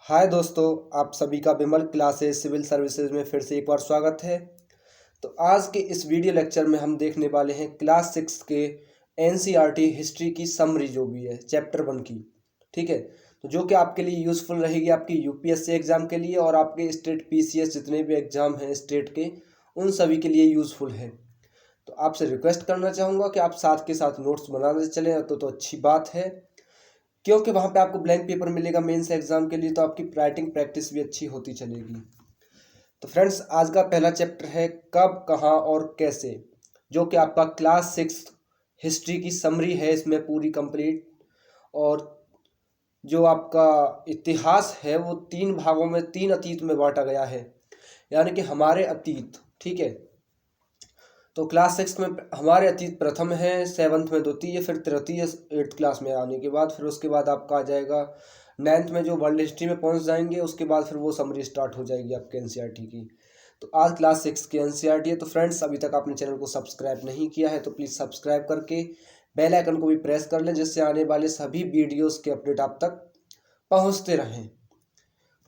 हाय दोस्तों, आप सभी का विमल क्लासेस सिविल सर्विसेज में फिर से एक बार स्वागत है। तो आज के इस वीडियो लेक्चर में हम देखने वाले हैं क्लास 6 के एनसीईआरटी हिस्ट्री की समरी जो भी है चैप्टर 1 की। ठीक है, तो जो कि आपके लिए यूज़फुल रहेगी आपकी यूपीएससी एग्ज़ाम के लिए और आपके स्टेट पीसीएस जितने भी एग्ज़ाम हैं स्टेट के उन सभी के लिए यूज़फुल है। तो आपसे रिक्वेस्ट करना चाहूँगा कि आप साथ के साथ नोट्स बनाते चलें तो अच्छी बात है, क्योंकि वहाँ पे आपको ब्लैंक पेपर मिलेगा मेंस एग्जाम के लिए, तो आपकी राइटिंग प्रैक्टिस भी अच्छी होती चलेगी। तो फ्रेंड्स, आज का पहला चैप्टर है कब, कहाँ और कैसे, जो कि आपका क्लास 6 हिस्ट्री की समरी है इसमें पूरी कंप्लीट। और जो आपका इतिहास है वो 3 भागों में 3 अतीत में बांटा गया है, यानी कि हमारे अतीत। ठीक है, तो क्लास 6 में हमारे अतीत प्रथम है, 7th में द्वितीय, फिर तृतीय 8th क्लास में आने के बाद फिर उसके बाद आपका आ जाएगा 9th में जो वर्ल्ड हिस्ट्री में पहुंच जाएंगे, उसके बाद फिर वो समरी स्टार्ट हो जाएगी आपके एनसीईआरटी की। तो आज क्लास 6 की एनसीईआरटी है। तो फ्रेंड्स, अभी तक आपने चैनल को सब्सक्राइब नहीं किया है तो प्लीज़ सब्सक्राइब करके बेल आइकन को भी प्रेस कर लें, जिससे आने वाले सभी वीडियोज़ के अपडेट आप तक पहुँचते रहें।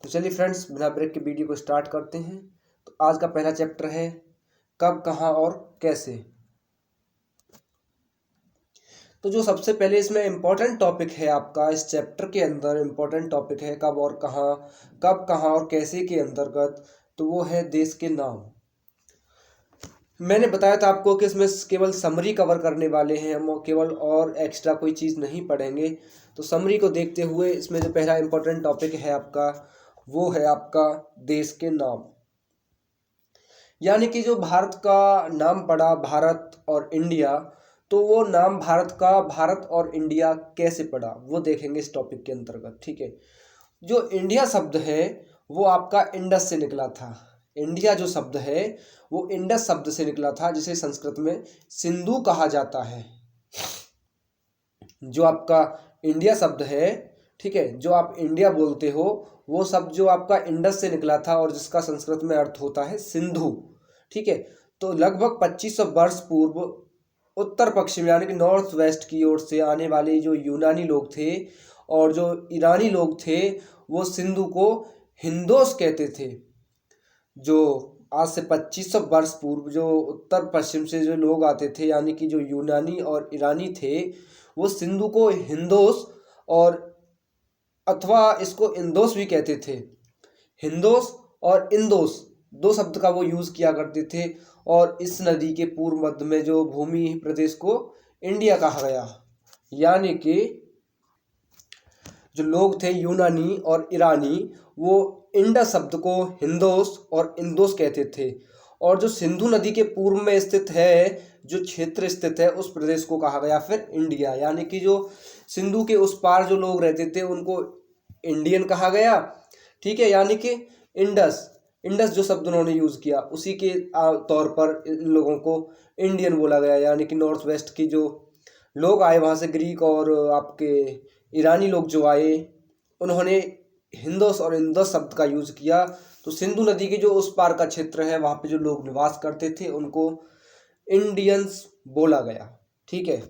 तो चलिए फ्रेंड्स, बिना ब्रेक के वीडियो को स्टार्ट करते हैं। तो आज का पहला चैप्टर है कब, कहाँ और कैसे। तो जो सबसे पहले इसमें इम्पोर्टेंट टॉपिक है आपका इस चैप्टर के अंदर, इम्पोर्टेंट टॉपिक है कब और कहाँ, कब, कहाँ और कैसे के अंतर्गत, तो वो है देश के नाम। मैंने बताया था आपको कि इसमें केवल समरी कवर करने वाले हैं हम, केवल और एक्स्ट्रा कोई चीज़ नहीं पढ़ेंगे। तो समरी को देखते हुए इसमें जो पहला इम्पोर्टेंट टॉपिक है आपका वो है आपका देश के नाम, यानी कि जो भारत का नाम पड़ा भारत और इंडिया, तो वो नाम भारत का भारत और इंडिया कैसे पड़ा वो देखेंगे इस टॉपिक के अंतर्गत। ठीक है, जो इंडिया शब्द है वो आपका इंडस से निकला था। इंडिया जो शब्द है वो इंडस शब्द से निकला था, जिसे संस्कृत में सिंधु कहा जाता है। जो आपका इंडिया शब्द है, ठीक है, जो आप इंडिया बोलते हो, वो शब्द जो आपका इंडस से निकला था और जिसका संस्कृत में अर्थ होता है सिंधु। ठीक है, तो लगभग 2500 वर्ष पूर्व उत्तर पश्चिम यानी कि नॉर्थ वेस्ट की ओर से आने वाले जो यूनानी लोग थे और जो ईरानी लोग थे, वो सिंधु को हिंदोस कहते थे। जो आज से 2500 वर्ष पूर्व जो उत्तर पश्चिम से जो लोग आते थे, यानी कि जो यूनानी और ईरानी थे, वो सिंधु को हिंदोस और अथवा इसको इंदोस भी कहते थे। हिंदोस और इंदोस दो शब्द का वो यूज़ किया करते थे। और इस नदी के पूर्व मध्य में जो भूमि प्रदेश को इंडिया कहा गया, यानी कि जो लोग थे यूनानी और ईरानी, वो इंडस शब्द को हिंदोस और इंदोस कहते थे। और जो सिंधु नदी के पूर्व में स्थित है, जो क्षेत्र स्थित है, उस प्रदेश को कहा गया फिर इंडिया, यानी कि जो सिंधु के उस पार जो लोग रहते थे उनको इंडियन कहा गया। ठीक है, यानी कि इंडस इंडस जो शब्द उन्होंने यूज़ किया उसी के तौर पर इन लोगों को इंडियन बोला गया, यानी कि नॉर्थ वेस्ट की जो लोग आए वहाँ से, ग्रीक और आपके ईरानी लोग जो आए, उन्होंने हिंदोस और इंदस शब्द का यूज़ किया। तो सिंधु नदी के जो उस पार का क्षेत्र है वहाँ पे जो लोग निवास करते थे उनको इंडियंस बोला गया। ठीक है,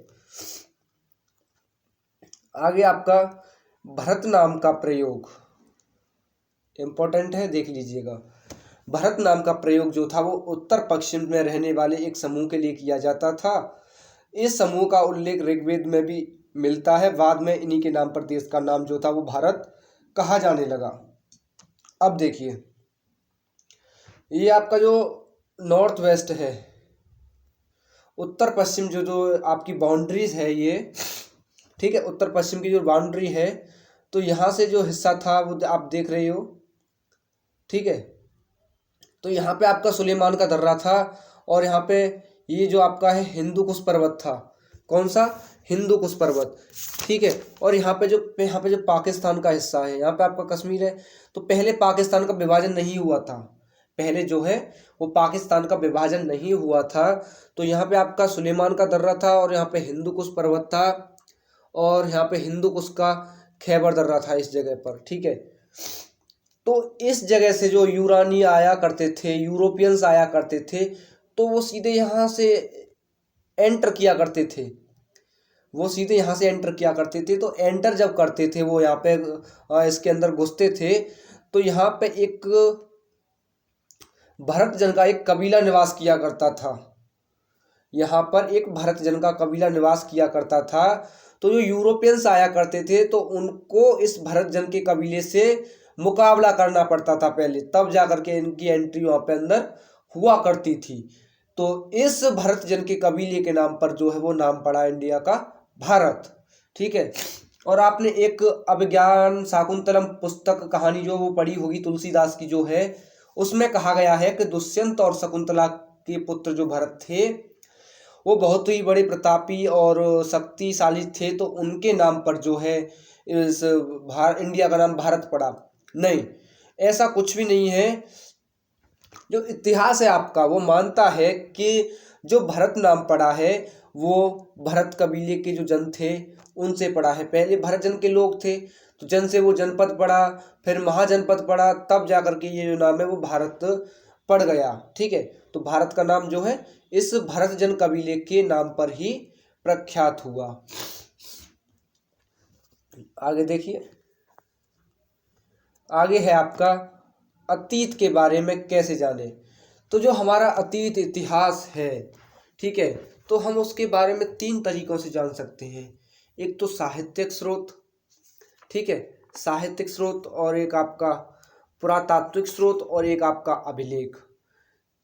आगे आपका भरत नाम का प्रयोग इम्पोर्टेंट है, देख लीजिएगा। भरत नाम का प्रयोग जो था वो उत्तर पश्चिम में रहने वाले एक समूह के लिए किया जाता था। इस समूह का उल्लेख ऋग्वेद में भी मिलता है। बाद में इन्हीं के नाम पर देश का नाम जो था वो भारत कहा जाने लगा। अब देखिए, ये आपका जो नॉर्थ वेस्ट है, उत्तर पश्चिम जो जो आपकी बाउंड्रीज है ये, ठीक है, उत्तर पश्चिम की जो बाउंड्री है, तो यहाँ से जो हिस्सा था वो आप देख रहे हो। ठीक है, तो यहाँ पे आपका सुलेमान का दर्रा था और यहाँ पे ये जो आपका है हिंदू कुश पर्वत था। कौन सा? हिंदू कुश पर्वत। ठीक है, और यहाँ पे जो पाकिस्तान का हिस्सा है, यहाँ पे आपका कश्मीर है। तो पहले पाकिस्तान का विभाजन नहीं हुआ था, पहले जो है वो पाकिस्तान का विभाजन नहीं हुआ था। तो यहाँ पे आपका सुलेमान का दर्रा था और यहाँ पे हिंदू कुश पर्वत था और यहाँ पे हिंदू कुश का खैबर दर्रा था इस जगह पर। ठीक है, तो इस जगह से जो यूरानी आया करते थे, यूरोपियंस आया करते थे, तो वो सीधे यहाँ से एंटर किया करते थे। वो सीधे यहाँ से एंटर किया करते थे। तो एंटर जब करते थे वो यहाँ पे इसके अंदर घुसते थे तो यहाँ पे एक भरत जन का एक कबीला निवास किया करता था। यहाँ पर एक भरत जन का कबीला निवास किया करता था। तो जो यूरोपियंस आया करते थे तो उनको इस भरत जन के कबीले से मुकाबला करना पड़ता था पहले, तब जाकर के इनकी एंट्री वहाँ पे अंदर हुआ करती थी। तो इस भरत जन के कबीले के नाम पर जो है वो नाम पड़ा इंडिया का भारत। ठीक है। और आपने एक अभिज्ञान शाकुंतलम पुस्तक कहानी जो वो पढ़ी होगी तुलसीदास की जो है, उसमें कहा गया है कि दुष्यंत और शकुंतला के पुत्र जो भरत थे वो बहुत ही बड़े प्रतापी और शक्तिशाली थे, तो उनके नाम पर जो है इस इंडिया का नाम भारत पड़ा। नहीं, ऐसा कुछ भी नहीं है। जो इतिहास है आपका वो मानता है कि जो भरत नाम पड़ा है वो भरत कबीले के जो जन थे उनसे पड़ा है। पहले भरत जन के लोग थे तो जन से वो जनपद पड़ा, फिर महाजनपद पड़ा, तब जाकर के ये जो नाम है वो भारत पड़ गया। ठीक है। तो भारत का नाम जो है इस भरत जन कबीले के नाम पर ही प्रख्यात हुआ। आगे देखिए, आगे है आपका अतीत के बारे में कैसे जाने। तो जो हमारा अतीत इतिहास है, ठीक है, तो हम उसके बारे में 3 तरीकों से जान सकते हैं। एक तो साहित्यिक स्रोत, ठीक है, साहित्यिक स्रोत, और एक आपका पुरातात्विक स्रोत, और एक आपका अभिलेख।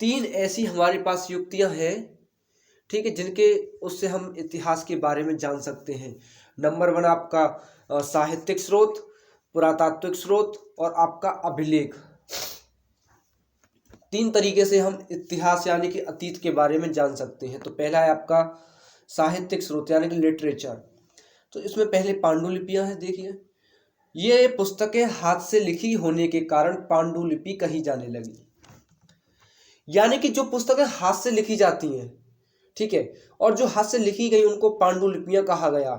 3 ऐसी हमारे पास युक्तियां हैं, ठीक है, जिनके उससे हम इतिहास के बारे में जान सकते हैं। नंबर 1 आपका साहित्यिक स्रोत, पुरातात्विक स्रोत और आपका अभिलेख। 3 तरीके से हम इतिहास यानी कि अतीत के बारे में जान सकते हैं। तो पहला है आपका साहित्यिक स्रोत यानी कि लिटरेचर। तो इसमें पहले पांडुलिपियां हैं। देखिए, ये पुस्तकें हाथ से लिखी होने के कारण पांडुलिपि कही जाने लगी। यानी कि जो पुस्तकें हाथ से लिखी जाती हैं, ठीक है, और जो हाथ से लिखी गई उनको पांडुलिपियां कहा गया,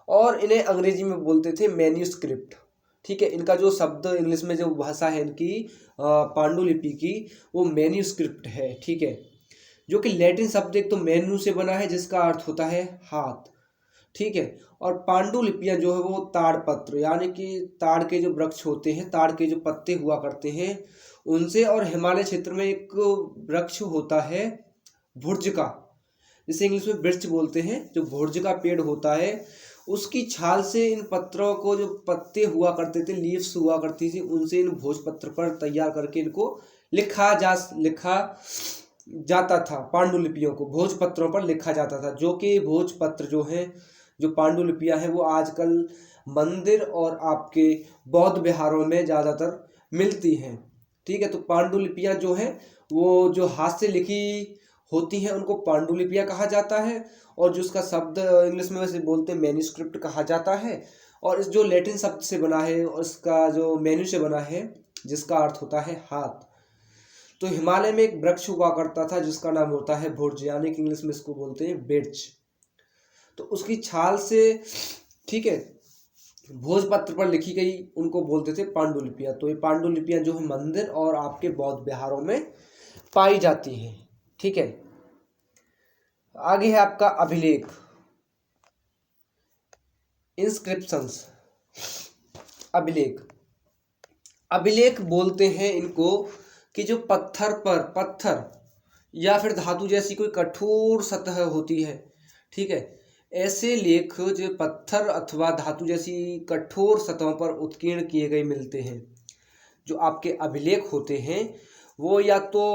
और इन्हें अंग्रेजी में बोलते थे मैन्यूस्क्रिप्ट। ठीक है। इनका जो शब्द इंग्लिश में जो भाषा है इनकी पांडुलिपि की वो मैन्यूस्क्रिप्ट है। ठीक है। जो कि लैटिन शब्द एक तो मैन्यू से बना है जिसका अर्थ होता है हाथ। ठीक है। और पांडुलिपियां जो है वो ताड़पत्र यानी कि ताड़ के जो वृक्ष होते हैं, ताड़ के जो पत्ते हुआ करते हैं उनसे, और हिमालय क्षेत्र में एक वृक्ष होता है भुर्ज का, जिसे इंग्लिश में बिर्च बोलते हैं, जो भुर्ज का पेड़ होता है उसकी छाल से इन पत्रों को, जो पत्ते हुआ करते थे, लीव्स हुआ करती थी, उनसे इन भोजपत्र पर तैयार करके इनको लिखा जाता था। पांडुलिपियों को भोजपत्रों पर लिखा जाता था, जो कि भोजपत्र जो है, जो पांडुलिपियां हैं, वो आजकल मंदिर और आपके बौद्ध विहारों में ज़्यादातर मिलती हैं। ठीक है। तो पांडुलिपियां जो है वो जो हाथ से लिखी होती हैं उनको पांडुलिपियां कहा जाता है, और जो उसका शब्द इंग्लिश में वैसे बोलते हैं मैन्यूस्क्रिप्ट कहा जाता है। और इस जो लैटिन शब्द से बना है और इसका जो मैन्यू से बना है जिसका अर्थ होता है हाथ। तो हिमालय में एक वृक्ष हुआ करता था जिसका नाम होता है भुर्ज, यानी कि इंग्लिश में इसको बोलते हैं बिर्च। तो उसकी छाल से, ठीक है, भोजपत्र पर लिखी गई उनको बोलते थे पांडुलिपियां। तो ये पांडुलिपियां जो है मंदिर और आपके बौद्ध विहारों में पाई जाती हैं। ठीक है। आगे है आपका अभिलेख, इंस्क्रिप्शंस। अभिलेख, अभिलेख बोलते हैं इनको कि जो पत्थर या फिर धातु जैसी कोई कठोर सतह होती है, ठीक है, ऐसे लेख जो पत्थर अथवा धातु जैसी कठोर सतहों पर उत्कीर्ण किए गए मिलते हैं। जो आपके अभिलेख होते हैं वो या तो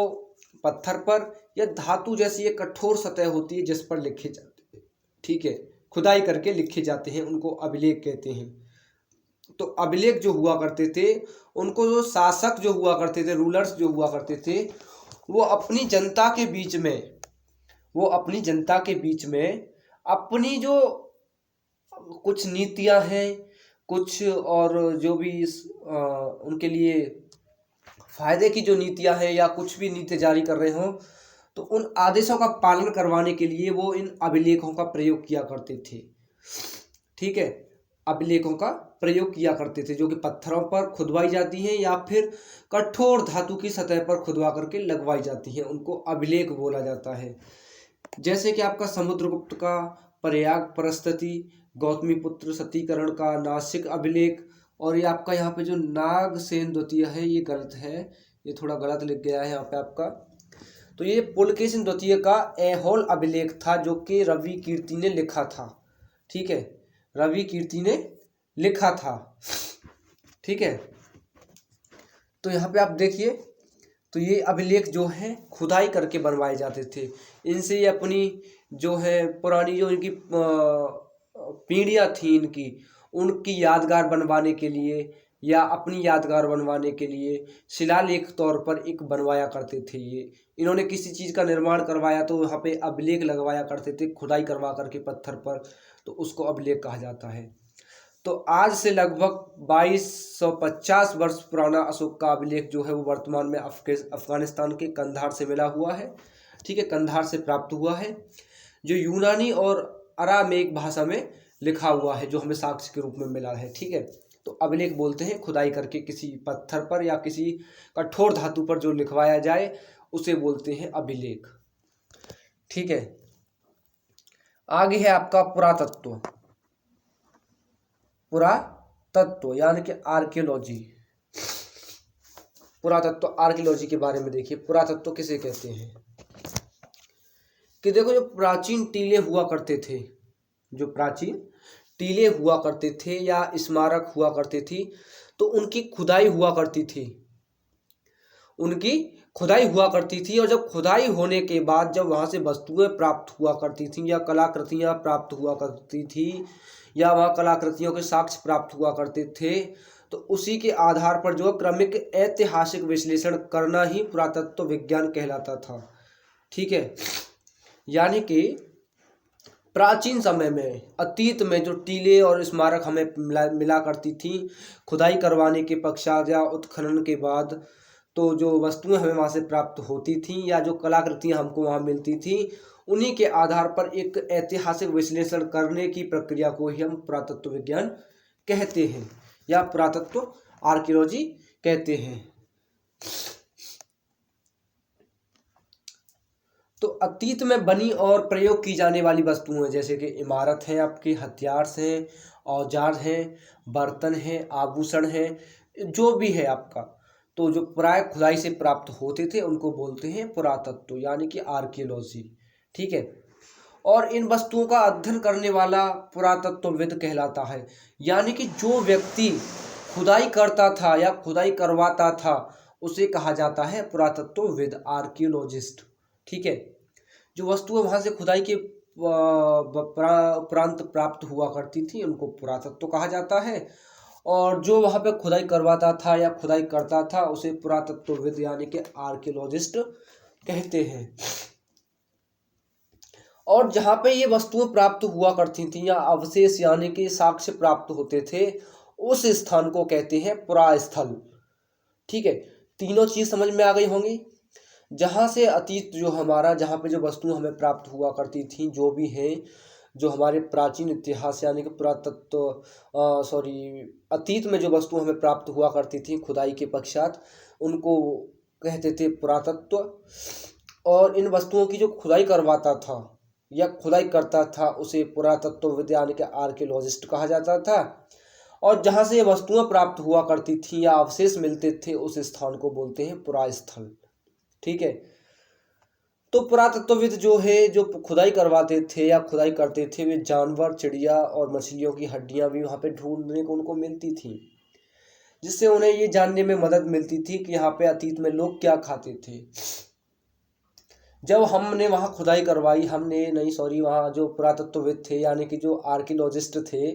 पत्थर पर या धातु जैसी एक कठोर सतह होती है जिस पर लिखे जाते हैं। ठीक है। खुदाई करके लिखे जाते हैं, उनको अभिलेख कहते हैं। तो अभिलेख जो हुआ करते थे उनको जो शासक जो हुआ करते थे, रूलर्स जो हुआ करते थे, वो अपनी जनता के बीच में अपनी जो कुछ नीतियां हैं, कुछ और जो भी उनके लिए फायदे की जो नीतियां हैं या कुछ भी नीति जारी कर रहे हों, तो उन आदेशों का पालन करवाने के लिए वो इन अभिलेखों का प्रयोग किया करते थे। ठीक है। अभिलेखों का प्रयोग किया करते थे जो कि पत्थरों पर खुदवाई जाती हैं या फिर कठोर धातु की सतह पर खुदवा करके लगवाई जाती हैं, उनको अभिलेख बोला जाता है। जैसे कि आपका समुद्रगुप्त का प्रयाग परिस्थिति, गौतमीपुत्र सतीकरण का नासिक अभिलेख, और ये आपका यहाँ पे जो नागसेन द्वितीय है ये गलत है, ये थोड़ा गलत लिख गया है यहाँ पे आपका। तो ये पुलकेशिन द्वितीय का ऐहोल अभिलेख था जो कि रवि कीर्ति ने लिखा था। ठीक है, रवि कीर्ति ने लिखा था। ठीक है, तो यहाँ पे आप देखिए, तो ये अभिलेख जो है खुदाई करके बनवाए जाते थे। इनसे ये अपनी जो है पुरानी जो इनकी पीढ़ियाँ थी इनकी, उनकी यादगार बनवाने के लिए या अपनी यादगार बनवाने के लिए शिलालेख तौर पर एक बनवाया करते थे। ये इन्होंने किसी चीज़ का निर्माण करवाया तो यहाँ पे अभिलेख लगवाया करते थे, खुदाई करवा करके पत्थर पर, तो उसको अभिलेख कहा जाता है। तो आज से लगभग 2250 वर्ष पुराना अशोक का अभिलेख जो है वो वर्तमान में अफगानिस्तान के कंधार से मिला हुआ है। ठीक है, कंधार से प्राप्त हुआ है, जो यूनानी और अरामेक भाषा में लिखा हुआ है, जो हमें साक्ष्य के रूप में मिला है। ठीक है, तो अभिलेख बोलते हैं खुदाई करके किसी पत्थर पर या किसी कठोर धातु पर जो लिखवाया जाए उसे बोलते हैं अभिलेख। ठीक है, आगे है आपका पुरातत्व। पुरातत्व यानी कि आर्कियोलॉजी। पुरातत्व आर्कियोलॉजी के बारे में देखिए, पुरातत्व किसे कहते हैं कि देखो, जो प्राचीन टीले हुआ करते थे, जो प्राचीन टीले हुआ करते थे या स्मारक हुआ करती थी, तो उनकी खुदाई हुआ करती थी, उनकी खुदाई हुआ करती थी। और जब खुदाई होने के बाद जब वहाँ से वस्तुएं प्राप्त हुआ करती थीं या कलाकृतियाँ प्राप्त हुआ करती थी या वहाँ कलाकृतियों के साक्ष्य प्राप्त हुआ करते थे, तो उसी के आधार पर जो क्रमिक ऐतिहासिक विश्लेषण करना ही पुरातत्व विज्ञान कहलाता था। ठीक है, यानी कि प्राचीन समय में, अतीत में जो टीले और स्मारक हमें मिला करती थी, खुदाई करवाने के पश्चात या उत्खनन के बाद, तो जो वस्तुएं हमें वहाँ से प्राप्त होती थीं या जो कलाकृतियाँ हमको वहाँ मिलती थीं, उन्हीं के आधार पर एक ऐतिहासिक विश्लेषण करने की प्रक्रिया को ही हम पुरातत्व विज्ञान कहते हैं या पुरातत्व आर्कियोलॉजी कहते हैं। तो अतीत में बनी और प्रयोग की जाने वाली वस्तुएं जैसे कि इमारत हैं, आपके हथियार हैं, औजार हैं, बर्तन हैं, आभूषण हैं, जो भी है आपका, तो जो प्राय खुदाई से प्राप्त होते थे उनको बोलते हैं पुरातत्व यानी कि आर्कियोलॉजी। ठीक है, और इन वस्तुओं का अध्ययन करने वाला पुरातत्वविद कहलाता है, यानी कि जो व्यक्ति खुदाई करता था या खुदाई करवाता था उसे कहा जाता है पुरातत्वविद, आर्कियोलॉजिस्ट। ठीक है, जो वस्तुएं वहाँ से खुदाई के उपरांत प्राप्त हुआ करती थी उनको पुरातत्व कहा जाता है, और जो वहाँ पे खुदाई करवाता था या खुदाई करता था उसे पुरातत्वविद यानी कि आर्कियोलॉजिस्ट कहते हैं। और जहाँ पे ये वस्तुएं प्राप्त हुआ करती थी या अवशेष यानी कि साक्ष्य प्राप्त होते थे, उस स्थान को कहते हैं पुरास्थल। ठीक है, तीनों चीज समझ में आ गई होंगी। जहाँ से अतीत जो हमारा, जहाँ पे जो वस्तुएं हमें प्राप्त हुआ करती थी, जो भी हैं, जो हमारे प्राचीन इतिहास यानी कि अतीत में जो वस्तुएं हमें प्राप्त हुआ करती थी खुदाई के पश्चात, उनको कहते थे पुरातत्व। और इन वस्तुओं की जो खुदाई करवाता था या खुदाई करता था उसे पुरातत्वविद यानी कि आर्कियोलॉजिस्ट कहा जाता था। और जहाँ से ये वस्तुएं प्राप्त हुआ करती थी या अवशेष मिलते थे उस स्थान को बोलते हैं पुरास्थल। ठीक है, तो पुरातत्वविद जो है, जो खुदाई करवाते थे या खुदाई करते थे, वे जानवर, चिड़िया और मछलियों की हड्डियां भी वहाँ पे ढूंढने को उनको मिलती थी, जिससे उन्हें ये जानने में मदद मिलती थी कि यहाँ पे अतीत में लोग क्या खाते थे। जब हमने वहाँ खुदाई करवाई, वहाँ जो पुरातत्वविद थे यानी कि जो आर्कियोलॉजिस्ट थे,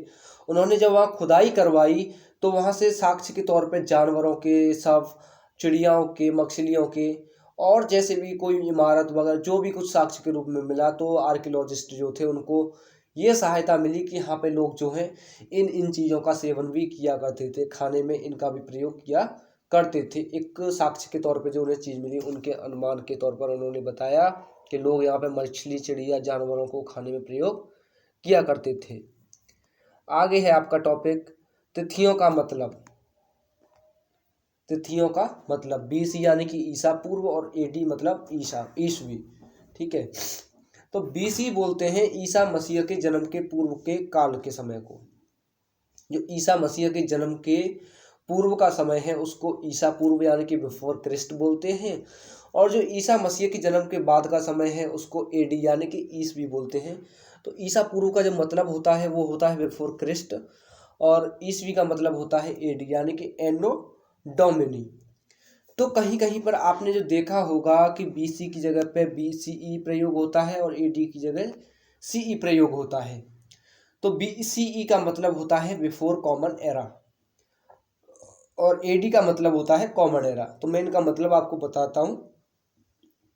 उन्होंने जब वहाँ खुदाई करवाई तो वहाँ से साक्ष्य के तौर पे जानवरों के शव, चिड़ियाओं के, मछलियों के और जैसे भी कोई इमारत वगैरह जो भी कुछ साक्ष्य के रूप में मिला, तो आर्कियोलॉजिस्ट जो थे उनको ये सहायता मिली कि यहाँ पे लोग जो हैं इन चीज़ों का सेवन भी किया करते थे, खाने में इनका भी प्रयोग किया करते थे। एक साक्ष्य के तौर पे जो उन्हें चीज़ मिली, उनके अनुमान के तौर पर उन्होंने बताया कि लोग यहाँ पे मछली, चिड़िया, जानवरों को खाने में प्रयोग किया करते थे। आगे है आपका टॉपिक तिथियों का मतलब। तिथियों का मतलब BC यानी कि ईसा पूर्व और AD मतलब ईसा, ईसवी। ठीक है, तो बीसी बोलते हैं ईसा मसीह के जन्म के पूर्व के काल के समय को। जो ईसा मसीह के जन्म के पूर्व का समय है उसको ईसा पूर्व यानी कि बिफोर क्रिस्ट बोलते हैं, और जो ईसा मसीह के जन्म के बाद का समय है उसको एडी यानी कि ईसवी बोलते हैं। तो ईसा पूर्व का जो मतलब होता है वो होता है बिफोर क्रिस्ट, और ईसवी का मतलब होता है एडी यानी कि एनो डोमिनी। तो कहीं कहीं पर आपने जो देखा होगा कि बीसी की जगह पे बीसीई प्रयोग होता है और एडी की जगह सीई प्रयोग होता है। तो बीसीई का मतलब होता है बिफोर कॉमन एरा, और एडी का मतलब होता है कॉमन एरा। तो मैं इनका मतलब आपको बताता हूँ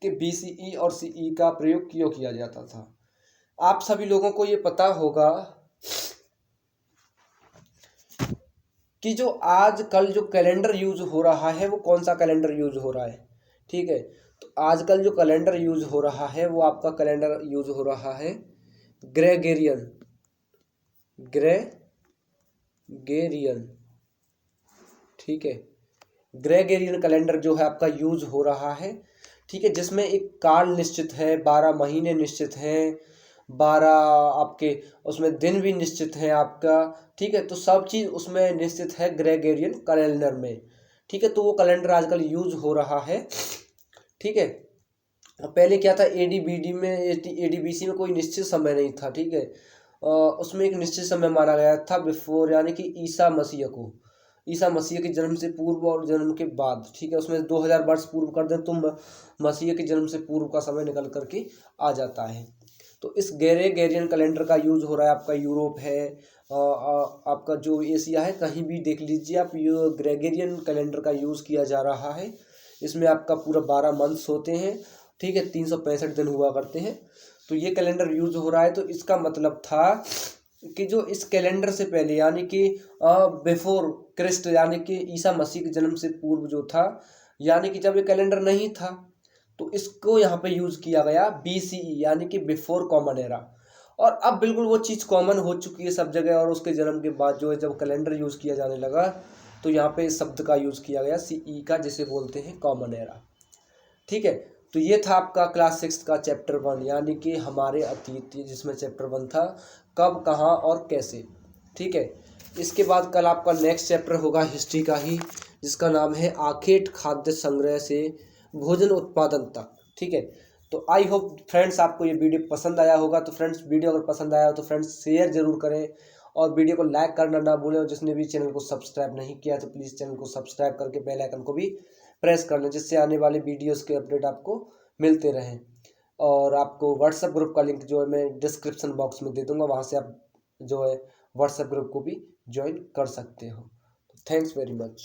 कि बीसीई और सीई का प्रयोग क्यों किया जाता था। आप सभी लोगों को ये पता होगा कि जो आजकल जो कैलेंडर यूज हो रहा है वो कौन सा कैलेंडर यूज हो रहा है। ठीक है, तो आजकल जो कैलेंडर यूज हो रहा है वो आपका कैलेंडर यूज हो रहा है ग्रेगेरियन। ग्रेगेरियन, ठीक है, ग्रेगेरियन कैलेंडर जो है आपका यूज हो रहा है। ठीक है, जिसमें एक काल निश्चित है, 12 महीने निश्चित हैं, 12 आपके उसमें दिन भी निश्चित है आपका। ठीक है, तो सब चीज़ उसमें निश्चित है ग्रेगेरियन कैलेंडर में। ठीक है, तो वो कैलेंडर आजकल यूज हो रहा है। ठीक है, पहले क्या था, एडीबीडी में एडीबीसी में कोई निश्चित समय नहीं था। ठीक है, उसमें एक निश्चित समय माना गया था बिफोर यानी कि ईसा मसीह को, ईसा मसीह के जन्म से पूर्व और जन्म के बाद। ठीक है, उसमें 2000 वर्ष पूर्व कर दें तो मसीह के जन्म से पूर्व का समय निकल करके आ जाता है। तो इस ग्रेगोरियन कैलेंडर का यूज हो रहा है आपका यूरोप है, आपका जो एशिया है, कहीं भी देख लीजिए आप, ये ग्रेगोरियन कैलेंडर का यूज़ किया जा रहा है। इसमें आपका पूरा 12 मंथ्स होते हैं। ठीक है, 365 दिन हुआ करते हैं। तो ये कैलेंडर यूज हो रहा है। तो इसका मतलब था कि जो इस कैलेंडर से पहले यानी कि बिफोर क्रिस्ट यानी कि ईसा मसीह के जन्म से पूर्व जो था, यानी कि जब ये कैलेंडर नहीं था, तो इसको यहाँ पे यूज किया गया बीसीई यानी कि बिफोर कॉमन एरा। और अब बिल्कुल वो चीज़ कॉमन हो चुकी है सब जगह, और उसके जन्म के बाद जो है जब कैलेंडर यूज किया जाने लगा तो यहाँ पे इस शब्द का यूज किया गया सीई का, जिसे बोलते हैं कॉमन एरा। ठीक है, तो ये था आपका क्लास 6 का चैप्टर 1 यानी कि हमारे अतीत, जिसमें चैप्टर 1 था कब, कहाँ और कैसे। ठीक है, इसके बाद कल आपका नेक्स्ट चैप्टर होगा हिस्ट्री का ही, जिसका नाम है आखेट खाद्य संग्रह से भोजन उत्पादन तक। ठीक है, तो आई होप फ्रेंड्स आपको ये वीडियो पसंद आया होगा। तो फ्रेंड्स वीडियो अगर पसंद आया हो तो फ्रेंड्स शेयर जरूर करें, और वीडियो को लाइक करना ना भूलें, और जिसने भी चैनल को सब्सक्राइब नहीं किया तो प्लीज़ चैनल को सब्सक्राइब करके बेल आइकन को भी प्रेस कर लें, जिससे आने वाले वीडियोस के अपडेट आपको मिलते रहें। और आपको व्हाट्सएप ग्रुप का लिंक जो है मैं डिस्क्रिप्शन बॉक्स में दे दूंगा, वहाँ से आप जो है व्हाट्सएप ग्रुप को भी ज्वाइन कर सकते हो। Thanks very much.